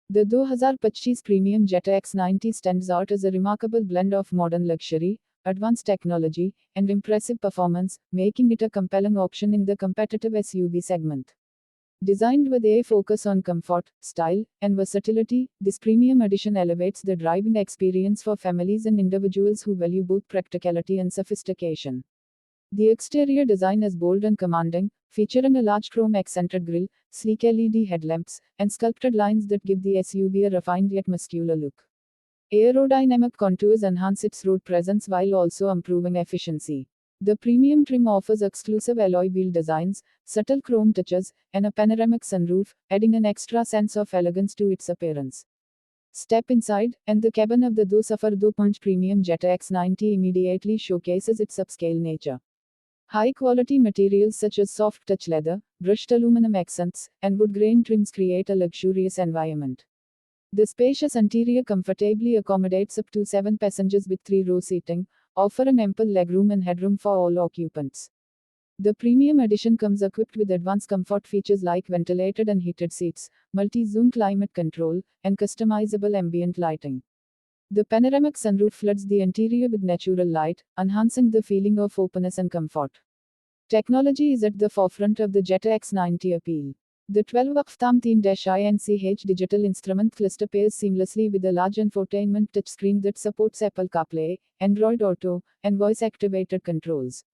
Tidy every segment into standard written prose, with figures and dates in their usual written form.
The 2025 Premium Jetta X90 stands out as a remarkable blend of modern luxury, advanced technology, and impressive performance, making it a compelling option in the competitive SUV segment. Designed with a focus on comfort, style, and versatility, this premium edition elevates the driving experience for families and individuals who value both practicality and sophistication. The exterior design is bold and commanding, featuring a large chrome accented grille, sleek LED headlamps, and sculpted lines that give the SUV a refined yet muscular look. Aerodynamic contours enhance its road presence while also improving efficiency. The premium trim offers exclusive alloy wheel designs, subtle chrome touches, and a panoramic sunroof, adding an extra sense of elegance to its appearance. Step inside, and the cabin of the Do Safar Do Punch Premium Jetta X90 immediately showcases its upscale nature. High-quality materials such as soft touch leather, brushed aluminum accents, and wood grain trims create a luxurious environment. The spacious interior comfortably accommodates up to 7 passengers with 3-row seating, offering ample legroom and headroom for all occupants. The premium edition comes equipped with advanced comfort features like ventilated and heated seats, multi-zone climate control, and customizable ambient lighting. The panoramic sunroof floods the interior with natural light, enhancing the feeling of openness and comfort. Technology is at the forefront of the Jetta X90 appeal. The 12-inch digital instrument cluster pairs seamlessly with a large infotainment touchscreen that supports Apple CarPlay, Android Auto, and voice-activated controls.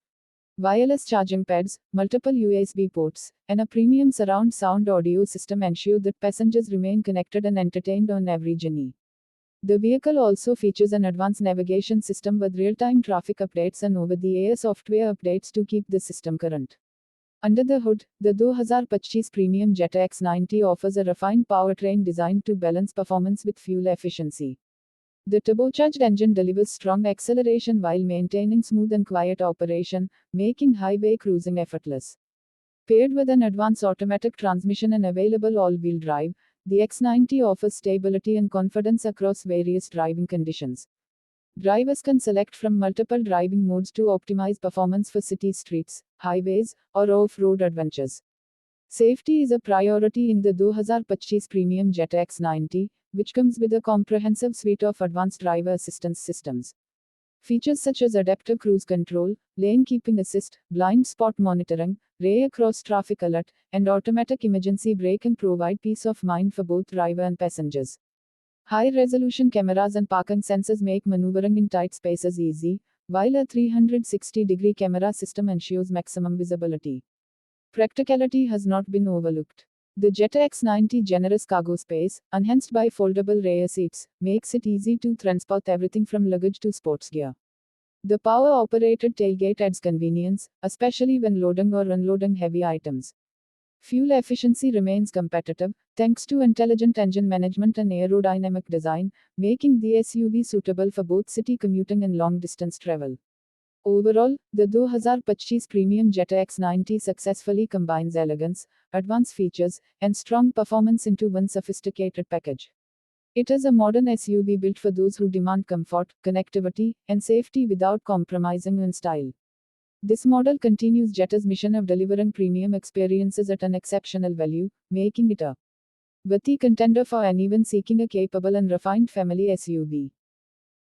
Wireless charging pads, multiple USB ports, and a premium surround sound audio system ensure that passengers remain connected and entertained on every journey. The vehicle also features an advanced navigation system with real-time traffic updates and over-the-air software updates to keep the system current. Under the hood, the 2025 Premium Jetta X90 offers a refined powertrain designed to balance performance with fuel efficiency. The turbocharged engine delivers strong acceleration while maintaining smooth and quiet operation, making highway cruising effortless. Paired with an advanced automatic transmission and available all-wheel drive, the X90 offers stability and confidence across various driving conditions. Drivers can select from multiple driving modes to optimize performance for city streets, highways, or off-road adventures. Safety is a priority in the 2025 Premium Jetta X90, which comes with a comprehensive suite of advanced driver assistance systems. Features such as adaptive cruise control, lane keeping assist, blind spot monitoring, rear cross traffic alert, and automatic emergency braking provide peace of mind for both driver and passengers. High-resolution cameras and parking sensors make maneuvering in tight spaces easy, while a 360-degree camera system ensures maximum visibility. Practicality has not been overlooked. The Jetta X90 generous cargo space, enhanced by foldable rear seats, makes it easy to transport everything from luggage to sports gear. The power-operated tailgate adds convenience, especially when loading or unloading heavy items. Fuel efficiency remains competitive, thanks to intelligent engine management and aerodynamic design, making the SUV suitable for both city commuting and long-distance travel. Overall, the 2025 Premium Jetta X90 successfully combines elegance, advanced features, and strong performance into one sophisticated package. It is a modern SUV built for those who demand comfort, connectivity, and safety without compromising on style. This model continues Jetta's mission of delivering premium experiences at an exceptional value, making it a worthy contender for anyone seeking a capable and refined family SUV.